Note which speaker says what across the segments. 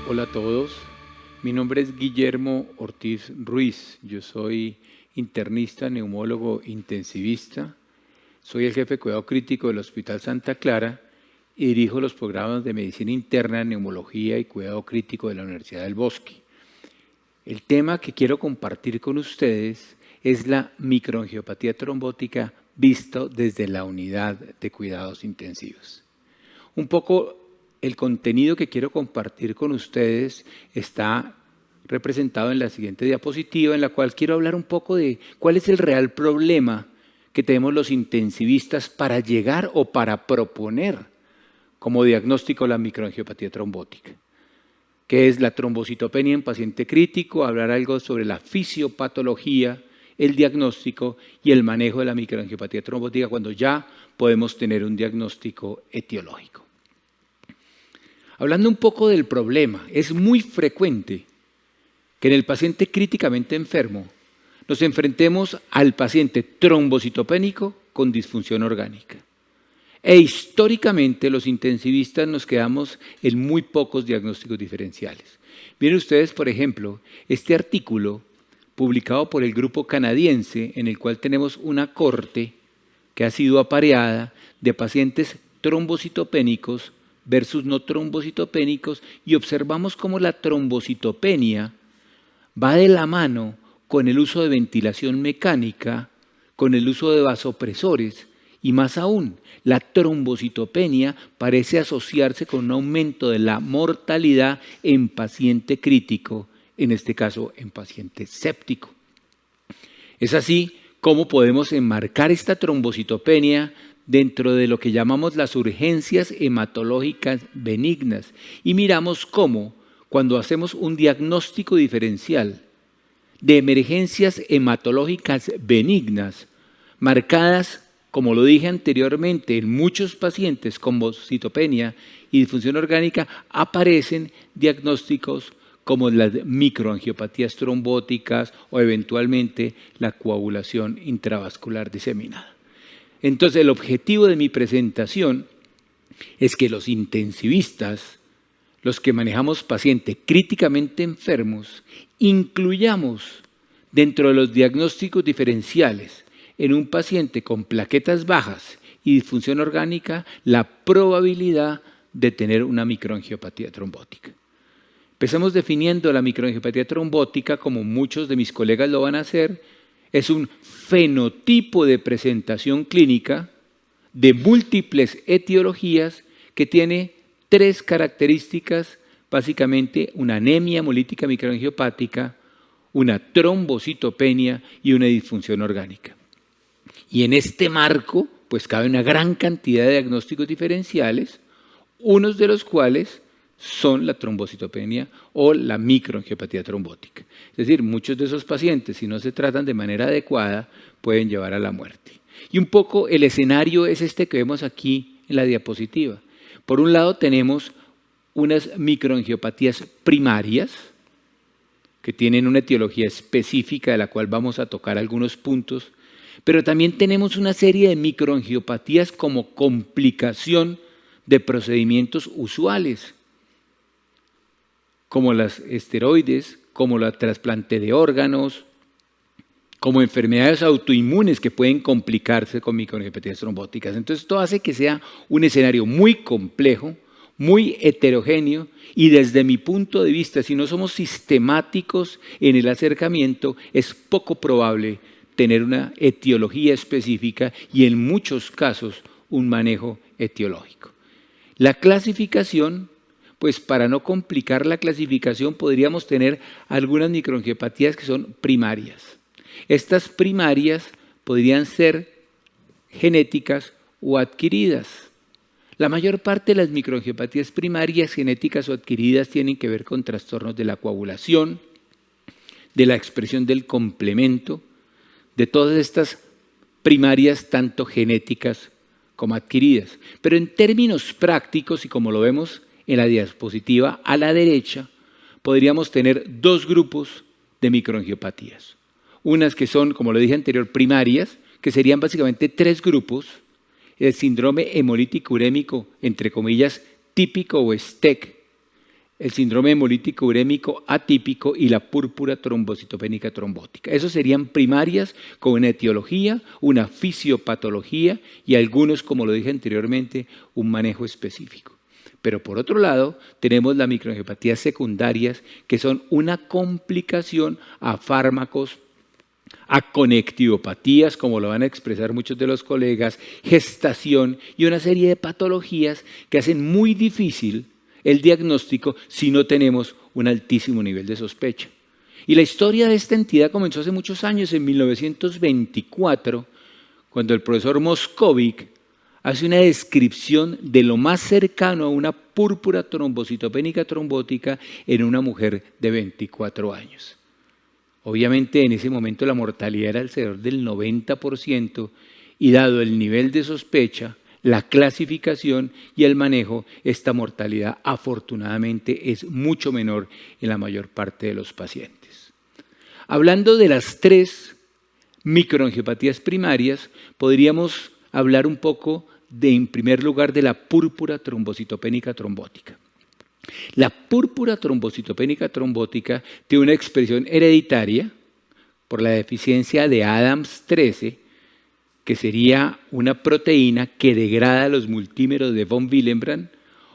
Speaker 1: Hola a todos, mi nombre es Guillermo Ortiz Ruiz, yo soy internista, neumólogo intensivista, soy el jefe de cuidado crítico del Hospital Santa Clara y dirijo los programas de medicina interna, neumología y cuidado crítico de la Universidad del Bosque. El tema que quiero compartir con ustedes es la microangiopatía trombótica visto desde la unidad de cuidados intensivos. Un poco el contenido que quiero compartir con ustedes está representado en la siguiente diapositiva, en la cual quiero hablar un poco de cuál es el real problema que tenemos los intensivistas para llegar o para proponer como diagnóstico la microangiopatía trombótica. ¿Qué es la trombocitopenia en paciente crítico? Hablar algo sobre la fisiopatología, el diagnóstico y el manejo de la microangiopatía trombótica cuando ya podemos tener un diagnóstico etiológico. Hablando un poco del problema, es muy frecuente que en el paciente críticamente enfermo nos enfrentemos al paciente trombocitopénico con disfunción orgánica. E históricamente los intensivistas nos quedamos en muy pocos diagnósticos diferenciales. Miren ustedes, por ejemplo, este artículo publicado por el grupo canadiense en el cual tenemos una corte que ha sido apareada de pacientes trombocitopénicos versus no trombocitopénicos y observamos cómo la trombocitopenia va de la mano con el uso de ventilación mecánica, con el uso de vasopresores y más aún, la trombocitopenia parece asociarse con un aumento de la mortalidad en paciente crítico, en este caso en paciente séptico. Es así como podemos enmarcar esta trombocitopenia dentro de lo que llamamos las urgencias hematológicas benignas y miramos cómo cuando hacemos un diagnóstico diferencial de emergencias hematológicas benignas marcadas, como lo dije anteriormente, en muchos pacientes con trombocitopenia y disfunción orgánica aparecen diagnósticos como las microangiopatías trombóticas o eventualmente la coagulación intravascular diseminada. Entonces, el objetivo de mi presentación es que los intensivistas, los que manejamos pacientes críticamente enfermos, incluyamos dentro de los diagnósticos diferenciales en un paciente con plaquetas bajas y disfunción orgánica la probabilidad de tener una microangiopatía trombótica. Empezamos definiendo la microangiopatía trombótica, como muchos de mis colegas lo van a hacer. Es un fenotipo de presentación clínica de múltiples etiologías que tiene tres características, básicamente una anemia hemolítica microangiopática, una trombocitopenia y una disfunción orgánica. Y en este marco, pues cabe una gran cantidad de diagnósticos diferenciales, unos de los cuales son la trombocitopenia o la microangiopatía trombótica. Es decir, muchos de esos pacientes, si no se tratan de manera adecuada, pueden llevar a la muerte. Y un poco el escenario es este que vemos aquí en la diapositiva. Por un lado tenemos unas microangiopatías primarias, que tienen una etiología específica de la cual vamos a tocar algunos puntos, pero también tenemos una serie de microangiopatías como complicación de procedimientos usuales, como las esteroides, como el trasplante de órganos, como enfermedades autoinmunes que pueden complicarse con microangiopatías trombóticas. Entonces, esto hace que sea un escenario muy complejo, muy heterogéneo y desde mi punto de vista, si no somos sistemáticos en el acercamiento, es poco probable tener una etiología específica y en muchos casos un manejo etiológico. La clasificación, pues para no complicar la clasificación podríamos tener algunas microangiopatías que son primarias. Estas primarias podrían ser genéticas o adquiridas. La mayor parte de las microangiopatías primarias, genéticas o adquiridas tienen que ver con trastornos de la coagulación, de la expresión del complemento, de todas estas primarias tanto genéticas como adquiridas. Pero en términos prácticos, y como lo vemos en la diapositiva a la derecha, podríamos tener dos grupos de microangiopatías. Unas que son, como lo dije anterior, primarias, que serían básicamente tres grupos: el síndrome hemolítico urémico, entre comillas, típico o STEC, el síndrome hemolítico urémico atípico y la púrpura trombocitopénica trombótica. Esos serían primarias con una etiología, una fisiopatología y algunos, como lo dije anteriormente, un manejo específico. Pero por otro lado, tenemos las microangiopatías secundarias, que son una complicación a fármacos, a conectivopatías, como lo van a expresar muchos de los colegas, gestación y una serie de patologías que hacen muy difícil el diagnóstico si no tenemos un altísimo nivel de sospecha. Y la historia de esta entidad comenzó hace muchos años, en 1924, cuando el profesor Moscovic hace una descripción de lo más cercano a una púrpura trombocitopénica trombótica en una mujer de 24 años. Obviamente en ese momento la mortalidad era alrededor del 90% y dado el nivel de sospecha, la clasificación y el manejo, esta mortalidad afortunadamente es mucho menor en la mayor parte de los pacientes. Hablando de las 3 microangiopatías primarias, podríamos hablar un poco en primer lugar de la púrpura trombocitopénica trombótica. La púrpura trombocitopénica trombótica tiene una expresión hereditaria por la deficiencia de ADAMS13, que sería una proteína que degrada los multímeros de von Willebrand,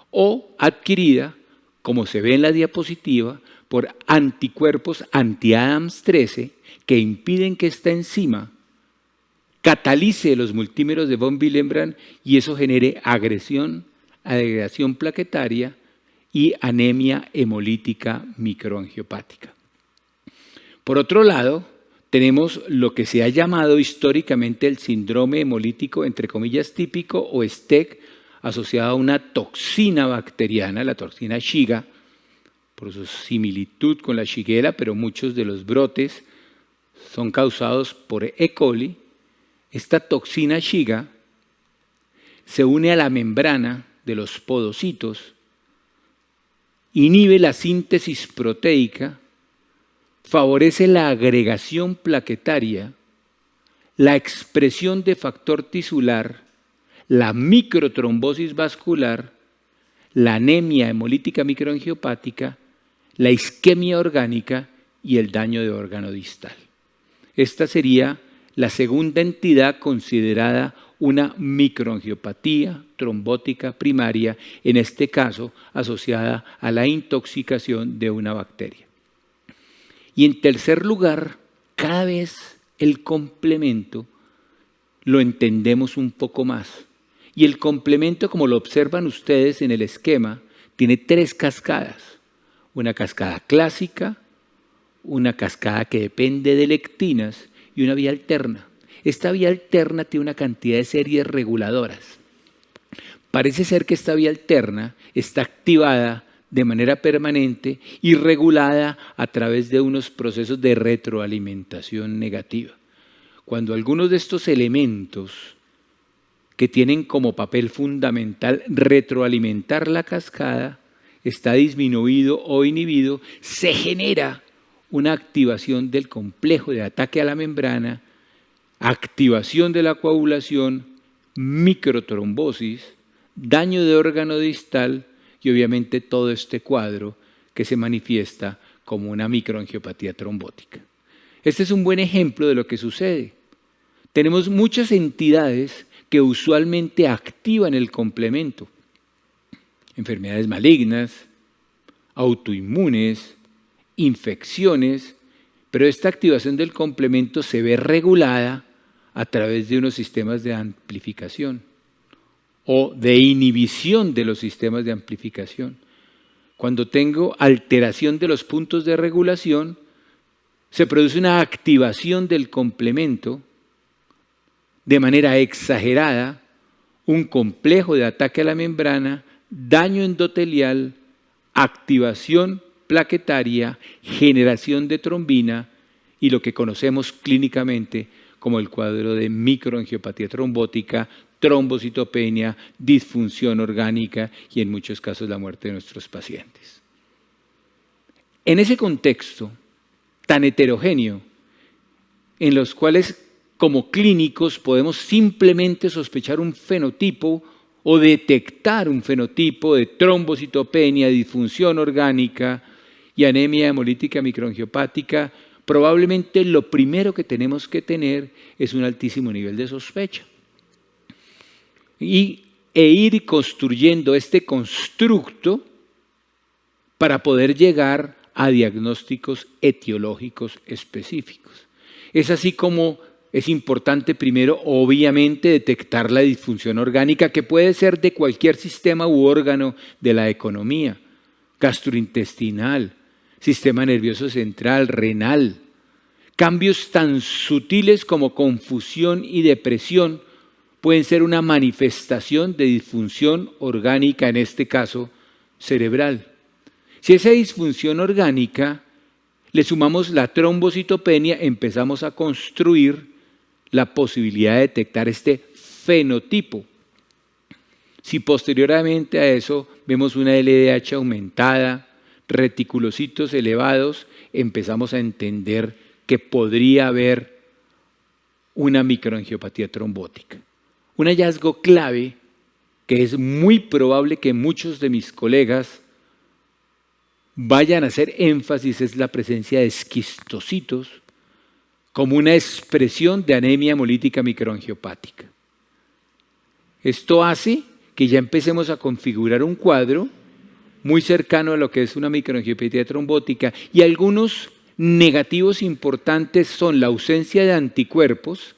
Speaker 1: o adquirida, como se ve en la diapositiva, por anticuerpos anti-ADAMS13 que impiden que esta enzima catalice los multímeros de von Willebrand y eso genere agresión, agregación plaquetaria y anemia hemolítica microangiopática. Por otro lado, tenemos lo que se ha llamado históricamente el síndrome hemolítico, entre comillas, típico o STEC, asociado a una toxina bacteriana, la toxina Shiga, por su similitud con la Shigella, pero muchos de los brotes son causados por E. coli. Esta toxina Shiga se une a la membrana de los podocitos, inhibe la síntesis proteica, favorece la agregación plaquetaria, la expresión de factor tisular, la microtrombosis vascular, la anemia hemolítica microangiopática, la isquemia orgánica y el daño de órgano distal. Esta sería la segunda entidad considerada una microangiopatía trombótica primaria, en este caso asociada a la intoxicación de una bacteria. Y en tercer lugar, cada vez el complemento lo entendemos un poco más. Y el complemento, como lo observan ustedes en el esquema, tiene 3 cascadas. Una cascada clásica, una cascada que depende de lectinas y una vía alterna. Esta vía alterna tiene una cantidad de series reguladoras. Parece ser que esta vía alterna está activada de manera permanente y regulada a través de unos procesos de retroalimentación negativa. Cuando algunos de estos elementos que tienen como papel fundamental retroalimentar la cascada está disminuido o inhibido, se genera una activación del complejo de ataque a la membrana, activación de la coagulación, microtrombosis, daño de órgano distal y obviamente todo este cuadro que se manifiesta como una microangiopatía trombótica. Este es un buen ejemplo de lo que sucede. Tenemos muchas entidades que usualmente activan el complemento. Enfermedades malignas, autoinmunes, infecciones, pero esta activación del complemento se ve regulada a través de unos sistemas de amplificación o de inhibición de los sistemas de amplificación. Cuando tengo alteración de los puntos de regulación, se produce una activación del complemento de manera exagerada, un complejo de ataque a la membrana, daño endotelial, activación plaquetaria, generación de trombina y lo que conocemos clínicamente como el cuadro de microangiopatía trombótica, trombocitopenia, disfunción orgánica y en muchos casos la muerte de nuestros pacientes. En ese contexto tan heterogéneo, en los cuales como clínicos podemos simplemente sospechar un fenotipo o detectar un fenotipo de trombocitopenia, disfunción orgánica y anemia hemolítica microangiopática, probablemente lo primero que tenemos que tener es un altísimo nivel de sospecha. E ir construyendo este constructo para poder llegar a diagnósticos etiológicos específicos. Es así como es importante primero, obviamente, detectar la disfunción orgánica, que puede ser de cualquier sistema u órgano de la economía, gastrointestinal, sistema nervioso central, renal. Cambios tan sutiles como confusión y depresión pueden ser una manifestación de disfunción orgánica, en este caso cerebral. Si esa disfunción orgánica le sumamos la trombocitopenia, empezamos a construir la posibilidad de detectar este fenotipo. Si posteriormente a eso vemos una LDH aumentada, reticulocitos elevados, empezamos a entender que podría haber una microangiopatía trombótica. Un hallazgo clave que es muy probable que muchos de mis colegas vayan a hacer énfasis es la presencia de esquistocitos como una expresión de anemia hemolítica microangiopática. Esto hace que ya empecemos a configurar un cuadro muy cercano a lo que es una microangiopatía trombótica, y algunos negativos importantes son la ausencia de anticuerpos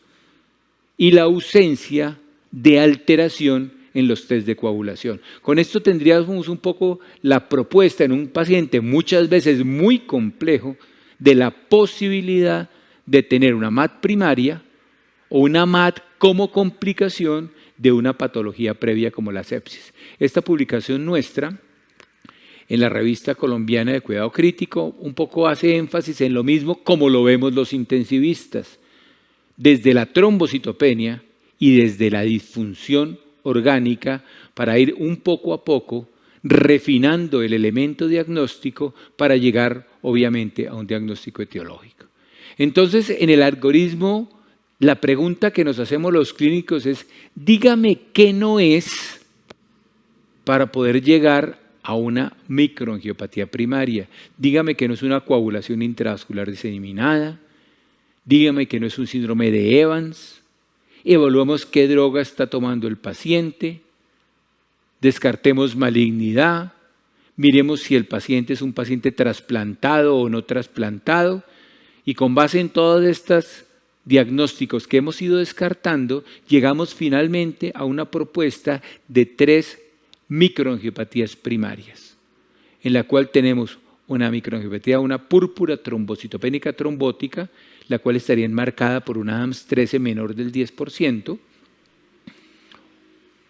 Speaker 1: y la ausencia de alteración en los test de coagulación. Con esto tendríamos un poco la propuesta en un paciente muchas veces muy complejo de la posibilidad de tener una MAT primaria o una MAT como complicación de una patología previa como la sepsis. Esta publicación nuestra en la revista colombiana de cuidado crítico un poco hace énfasis en lo mismo como lo vemos los intensivistas, desde la trombocitopenia y desde la disfunción orgánica, para ir un poco a poco refinando el elemento diagnóstico para llegar obviamente a un diagnóstico etiológico. Entonces, en el algoritmo, la pregunta que nos hacemos los clínicos es: dígame qué no es para poder llegar a una microangiopatía primaria. Dígame que no es una coagulación intravascular diseminada, dígame que no es un síndrome de Evans, evaluemos qué droga está tomando el paciente, descartemos malignidad, miremos si el paciente es un paciente trasplantado o no trasplantado, y con base en todos estos diagnósticos que hemos ido descartando, llegamos finalmente a una propuesta de 3 microangiopatías primarias, en la cual tenemos una microangiopatía, una púrpura trombocitopénica trombótica, la cual estaría enmarcada por una ADAMS 13 menor del 10%,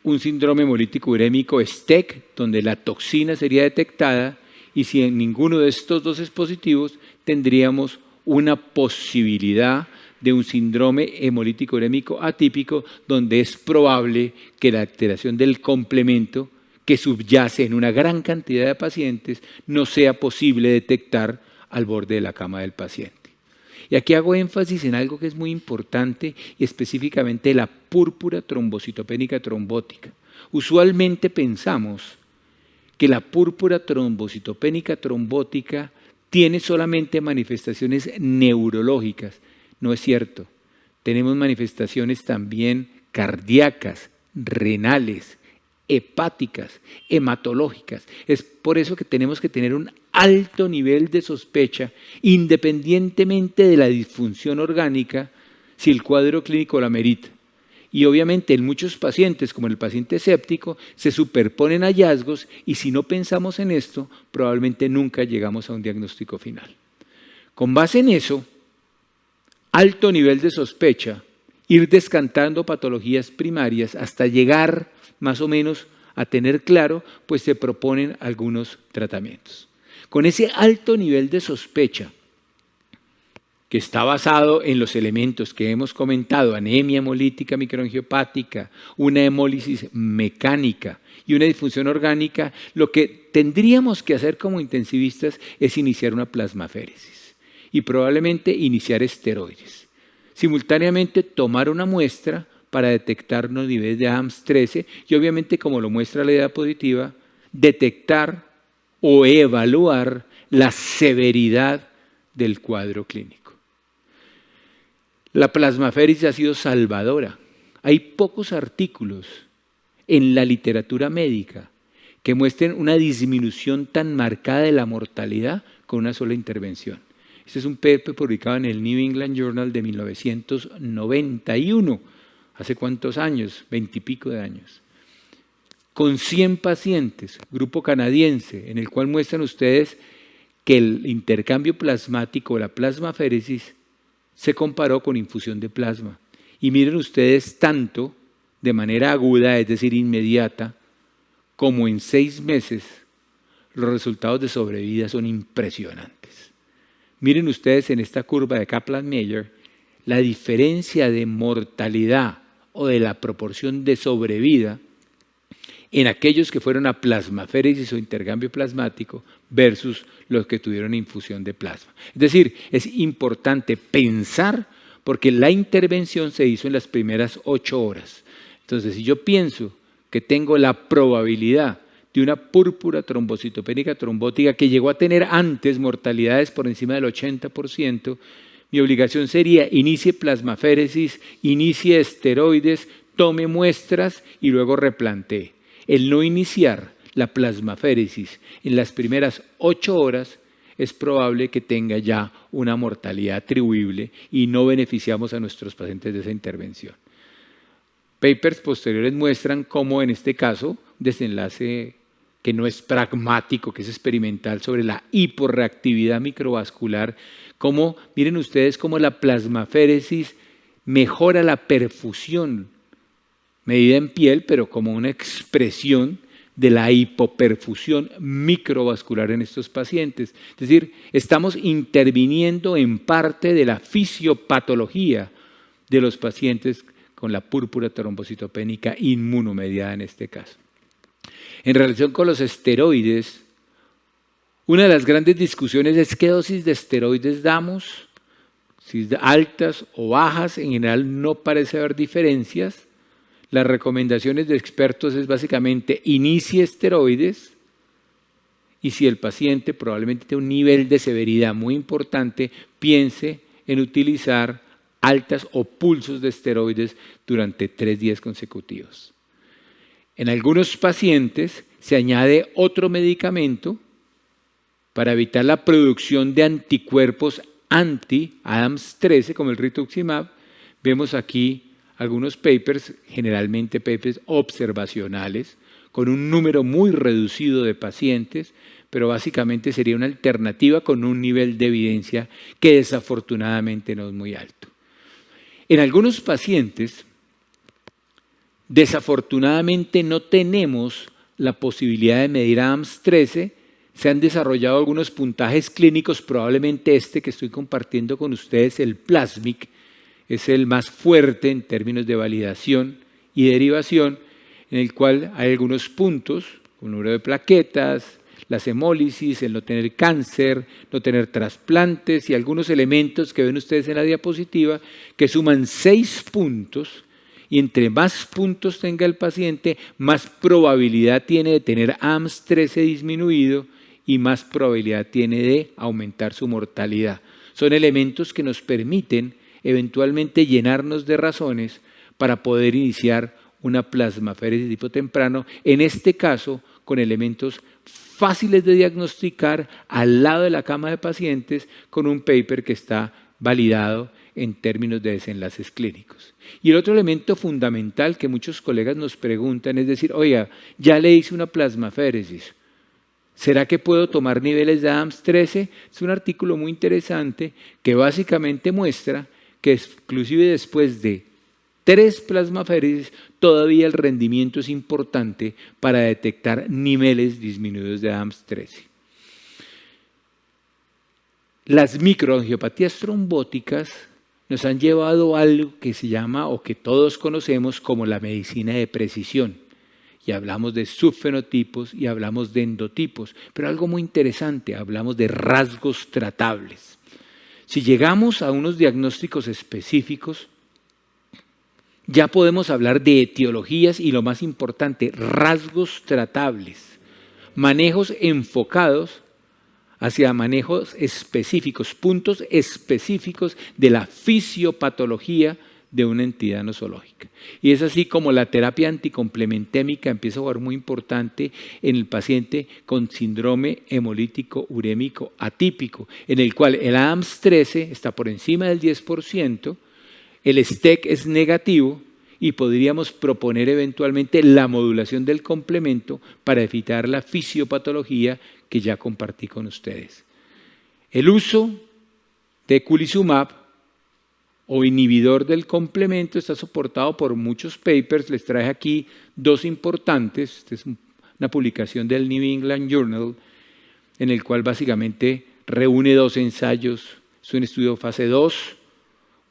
Speaker 1: un síndrome hemolítico urémico STEC, donde la toxina sería detectada, y si en ninguno de estos dos es positivo, tendríamos una posibilidad de un síndrome hemolítico urémico atípico, donde es probable que la alteración del complemento que subyace en una gran cantidad de pacientes no sea posible detectar al borde de la cama del paciente. Y aquí hago énfasis en algo que es muy importante, y específicamente la púrpura trombocitopénica trombótica. Usualmente pensamos que la púrpura trombocitopénica trombótica tiene solamente manifestaciones neurológicas. No es cierto. Tenemos manifestaciones también cardíacas, renales, hepáticas, hematológicas. Es por eso que tenemos que tener un alto nivel de sospecha, independientemente de la disfunción orgánica, si el cuadro clínico la amerita. Y obviamente en muchos pacientes, como el paciente séptico, se superponen hallazgos, y si no pensamos en esto, probablemente nunca llegamos a un diagnóstico final. Con base en eso, alto nivel de sospecha, ir descartando patologías primarias hasta llegar más o menos a tener claro, pues se proponen algunos tratamientos. Con ese alto nivel de sospecha, que está basado en los elementos que hemos comentado, anemia hemolítica microangiopática, una hemólisis mecánica y una disfunción orgánica, lo que tendríamos que hacer como intensivistas es iniciar una plasmaféresis y probablemente iniciar esteroides. Simultáneamente tomar una muestra para detectar los niveles de ADAMTS13 y obviamente, como lo muestra la diapositiva, detectar o evaluar la severidad del cuadro clínico. La plasmaféresis ha sido salvadora. Hay pocos artículos en la literatura médica que muestren una disminución tan marcada de la mortalidad con una sola intervención. Este es un paper publicado en el New England Journal de 1991. ¿Hace cuántos años? 20 y pico de años. Con 100 pacientes, grupo canadiense, en el cual muestran ustedes que el intercambio plasmático, la plasmaféresis, se comparó con infusión de plasma. Y miren ustedes tanto de manera aguda, es decir, inmediata, como en 6 meses, los resultados de sobrevida son impresionantes. Miren ustedes en esta curva de Kaplan-Meier la diferencia de mortalidad o de la proporción de sobrevida en aquellos que fueron a plasmaféresis o intercambio plasmático versus los que tuvieron infusión de plasma. Es decir, es importante pensar porque la intervención se hizo en las primeras 8 horas. Entonces, si yo pienso que tengo la probabilidad de una púrpura trombocitopénica trombótica que llegó a tener antes mortalidades por encima del 80%, mi obligación sería inicie plasmaféresis, inicie esteroides, tome muestras y luego replantee. El no iniciar la plasmaféresis en las primeras 8 horas es probable que tenga ya una mortalidad atribuible y no beneficiamos a nuestros pacientes de esa intervención. Papers posteriores muestran cómo en este caso, desenlace que no es pragmático, que es experimental sobre la hiporreactividad microvascular, cómo, miren ustedes cómo la plasmaféresis mejora la perfusión, medida en piel, pero como una expresión de la hipoperfusión microvascular en estos pacientes. Es decir, estamos interviniendo en parte de la fisiopatología de los pacientes con la púrpura trombocitopénica inmunomediada en este caso. En relación con los esteroides, una de las grandes discusiones es qué dosis de esteroides damos, si altas o bajas, en general no parece haber diferencias. Las recomendaciones de expertos es básicamente inicie esteroides y si el paciente probablemente tiene un nivel de severidad muy importante, piense en utilizar altas o pulsos de esteroides durante 3 días consecutivos. En algunos pacientes se añade otro medicamento para evitar la producción de anticuerpos anti-ADAMTS13 como el rituximab. Vemos aquí algunos papers, generalmente papers observacionales, con un número muy reducido de pacientes, pero básicamente sería una alternativa con un nivel de evidencia que desafortunadamente no es muy alto. En algunos pacientes, desafortunadamente no tenemos la posibilidad de medir ADAMTS13, se han desarrollado algunos puntajes clínicos, probablemente este que estoy compartiendo con ustedes, el PLASMIC, es el más fuerte en términos de validación y derivación, en el cual hay algunos puntos, el número de plaquetas, las hemólisis, el no tener cáncer, no tener trasplantes y algunos elementos que ven ustedes en la diapositiva que suman 6 puntos y entre más puntos tenga el paciente, más probabilidad tiene de tener ADAMTS13 disminuido y más probabilidad tiene de aumentar su mortalidad. Son elementos que nos permiten eventualmente llenarnos de razones para poder iniciar una plasmaféresis de tipo temprano, en este caso con elementos fáciles de diagnosticar al lado de la cama de pacientes con un paper que está validado en términos de desenlaces clínicos. Y el otro elemento fundamental que muchos colegas nos preguntan es decir, oiga, ya le hice una plasmaféresis, ¿será que puedo tomar niveles de ADAMTS13? Es un artículo muy interesante que básicamente muestra que inclusive después de 3 plasmaféresis todavía el rendimiento es importante para detectar niveles disminuidos de ADAMTS13. Las microangiopatías trombóticas nos han llevado a algo que se llama o que todos conocemos como la medicina de precisión. Y hablamos de subfenotipos y hablamos de endotipos, pero algo muy interesante, hablamos de rasgos tratables. Si llegamos a unos diagnósticos específicos, ya podemos hablar de etiologías y lo más importante, rasgos tratables, manejos enfocados hacia manejos específicos, puntos específicos de la fisiopatología de una entidad nosológica. Y es así como la terapia anticomplementémica empieza a jugar muy importante en el paciente con síndrome hemolítico urémico atípico, en el cual el ADAMTS13 está por encima del 10%, el STEC es negativo y podríamos proponer eventualmente la modulación del complemento para evitar la fisiopatología que ya compartí con ustedes. El uso de eculizumab o inhibidor del complemento está soportado por muchos papers. Les traje aquí dos importantes. Esta es una publicación del New England Journal en el cual básicamente reúne dos ensayos. Es un estudio fase 2,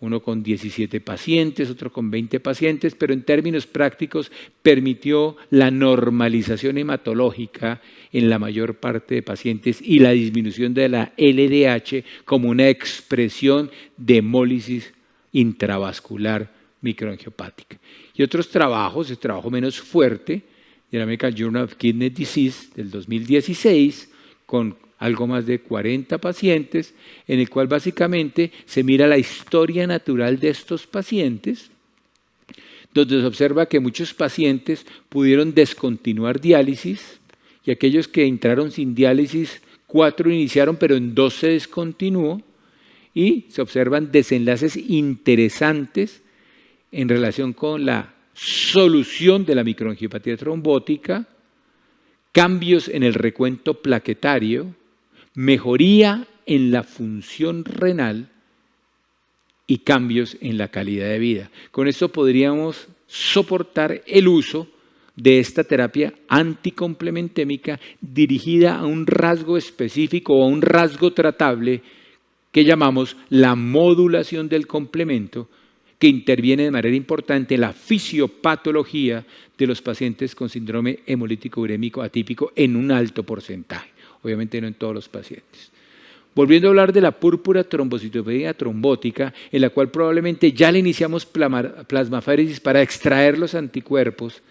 Speaker 1: uno con 17 pacientes, otro con 20 pacientes, pero en términos prácticos permitió la normalización hematológica en la mayor parte de pacientes y la disminución de la LDH como una expresión de hemólisis intravascular microangiopática. Y otros trabajos, el trabajo menos fuerte, de la American Journal of Kidney Disease del 2016, con algo más de 40 pacientes, en el cual básicamente se mira la historia natural de estos pacientes, donde se observa que muchos pacientes pudieron descontinuar diálisis y aquellos que entraron sin diálisis, 4 iniciaron, pero en 2 se descontinuó, y se observan desenlaces interesantes en relación con la solución de la microangiopatía trombótica, cambios en el recuento plaquetario, mejoría en la función renal y cambios en la calidad de vida. Con esto podríamos soportar el uso de esta terapia anticomplementémica dirigida a un rasgo específico o a un rasgo tratable que llamamos la modulación del complemento, que interviene de manera importante en la fisiopatología de los pacientes con síndrome hemolítico urémico atípico en un alto porcentaje. Obviamente no en todos los pacientes. Volviendo a hablar de la púrpura trombocitopenia trombótica, en la cual probablemente ya le iniciamos plasmaféresis para extraer los anticuerpos,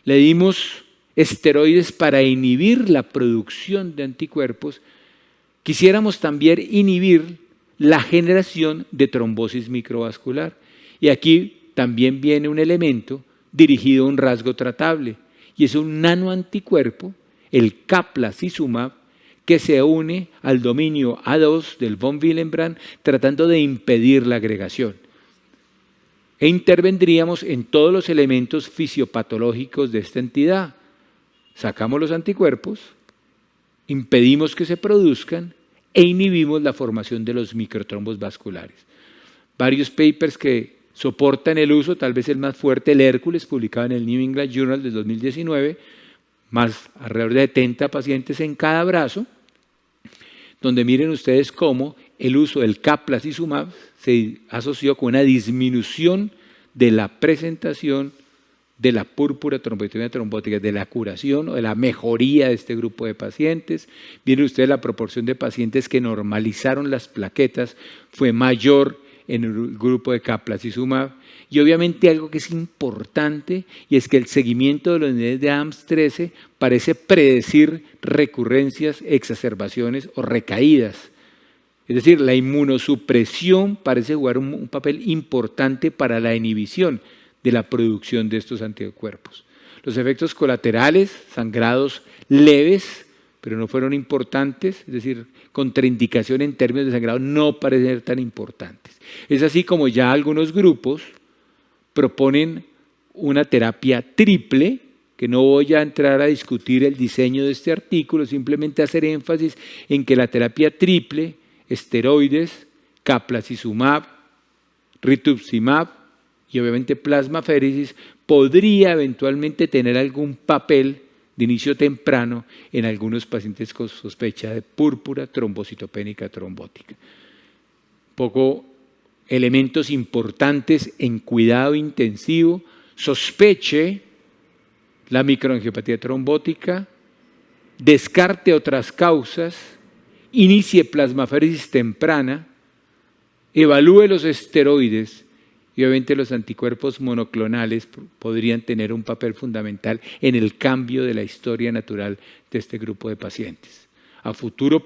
Speaker 1: le dimos esteroides para inhibir la producción de anticuerpos, quisiéramos también inhibir la generación de trombosis microvascular. Y aquí también viene un elemento dirigido a un rasgo tratable, y es un nanoanticuerpo, el Caplacizumab, que se une al dominio A2 del von Willebrand tratando de impedir la agregación. E intervendríamos en todos los elementos fisiopatológicos de esta entidad. Sacamos los anticuerpos, impedimos que se produzcan e inhibimos la formación de los microtrombos vasculares. Varios papers que soportan el uso, tal vez el más fuerte, el Hércules, publicado en el New England Journal del 2019, más alrededor de 70 pacientes en cada brazo, donde miren ustedes cómo el uso del Caplacizumab se asoció con una disminución de la presentación de la púrpura trombocitopenia trombótica, de la curación o de la mejoría de este grupo de pacientes. Miren ustedes la proporción de pacientes que normalizaron las plaquetas fue mayor en el grupo de Caplacizumab. Y obviamente algo que es importante, y es que el seguimiento de los niveles de ADAMTS13 parece predecir recurrencias, exacerbaciones o recaídas. Es decir, la inmunosupresión parece jugar un papel importante para la inhibición de la producción de estos anticuerpos. Los efectos colaterales, sangrados leves, pero no fueron importantes, es decir, contraindicación en términos de sangrado no parecen ser tan importantes. Es así como ya algunos grupos proponen una terapia triple, que no voy a entrar a discutir el diseño de este artículo, simplemente hacer énfasis en que la terapia triple, esteroides, Caplacizumab, Rituximab y obviamente plasmaféresis, podría eventualmente tener algún papel de inicio temprano en algunos pacientes con sospecha de púrpura trombocitopénica trombótica. Poco elementos importantes en cuidado intensivo: sospeche la microangiopatía trombótica, descarte otras causas, inicie plasmaféresis temprana, evalúe los esteroides Y obviamente los anticuerpos monoclonales podrían tener un papel fundamental en el cambio de la historia natural de este grupo de pacientes. A futuro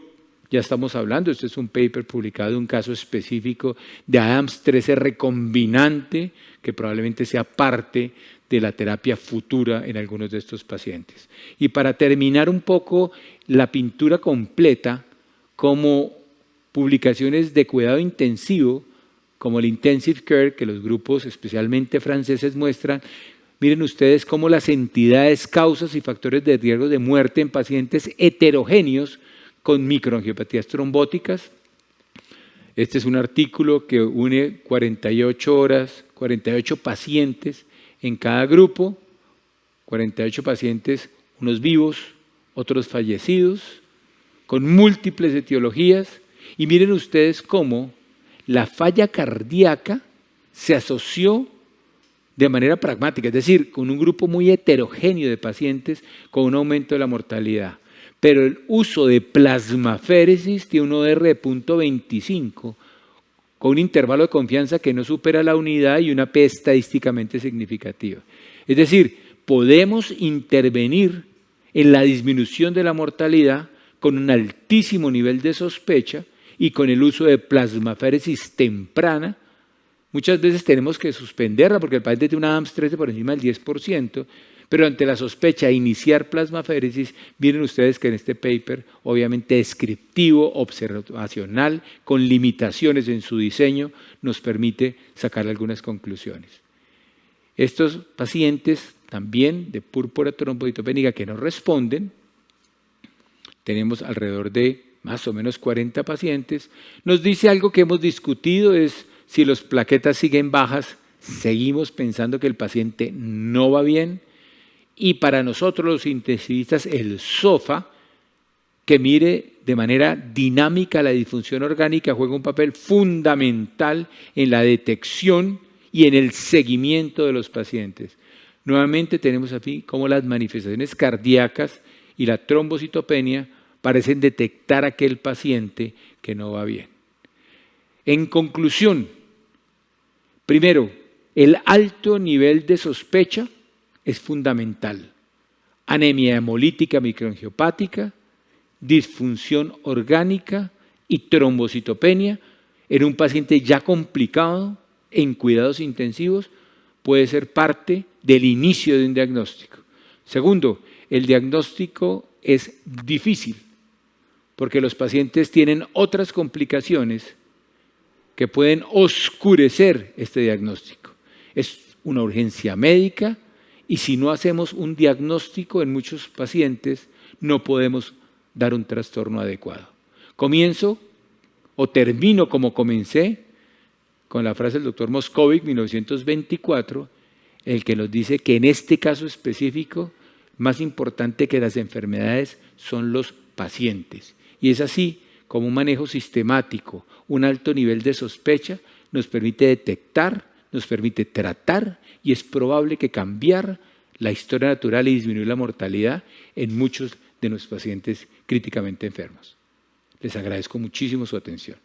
Speaker 1: ya estamos hablando, este es un paper publicado de un caso específico de ADAMTS13 recombinante que probablemente sea parte de la terapia futura en algunos de estos pacientes. Y para terminar un poco la pintura completa, como publicaciones de cuidado intensivo, como el Intensive Care, que los grupos especialmente franceses muestran, miren ustedes cómo las entidades, causas y factores de riesgo de muerte en pacientes heterogéneos con microangiopatías trombóticas. Este es un artículo que une 48 horas, 48 pacientes en cada grupo, 48 pacientes, unos vivos, otros fallecidos, con múltiples etiologías. Y miren ustedes cómo la falla cardíaca se asoció de manera pragmática, es decir, con un grupo muy heterogéneo de pacientes con un aumento de la mortalidad. Pero el uso de plasmaféresis tiene un OR de 0.25, con un intervalo de confianza que no supera la unidad y una P estadísticamente significativa. Es decir, podemos intervenir en la disminución de la mortalidad con un altísimo nivel de sospecha y con el uso de plasmaféresis temprana. Muchas veces tenemos que suspenderla porque el paciente tiene una ADAMTS13 por encima del 10%, pero ante la sospecha de iniciar plasmaféresis, miren ustedes que en este paper, obviamente descriptivo, observacional, con limitaciones en su diseño, nos permite sacar algunas conclusiones. Estos pacientes también de púrpura trombocitopénica que no responden, tenemos alrededor de más o menos 40 pacientes, nos dice algo que hemos discutido, es si las plaquetas siguen bajas, seguimos pensando que el paciente no va bien, y para nosotros los intensivistas el SOFA, que mire de manera dinámica la disfunción orgánica, juega un papel fundamental en la detección y en el seguimiento de los pacientes. Nuevamente tenemos aquí cómo las manifestaciones cardíacas y la trombocitopenia parecen detectar a aquel paciente que no va bien. En conclusión, primero, el alto nivel de sospecha es fundamental. Anemia hemolítica microangiopática, disfunción orgánica y trombocitopenia en un paciente ya complicado en cuidados intensivos puede ser parte del inicio de un diagnóstico. Segundo, el diagnóstico es difícil porque los pacientes tienen otras complicaciones que pueden oscurecer este diagnóstico. Es una urgencia médica y si no hacemos un diagnóstico en muchos pacientes no podemos dar un trastorno adecuado. Comienzo o termino como comencé con la frase del doctor Moscovich, 1924, el que nos dice que en este caso específico, más importante que las enfermedades son los pacientes. Y es así como un manejo sistemático, un alto nivel de sospecha nos permite detectar, nos permite tratar y es probable que cambiar la historia natural y disminuir la mortalidad en muchos de nuestros pacientes críticamente enfermos. Les agradezco muchísimo su atención.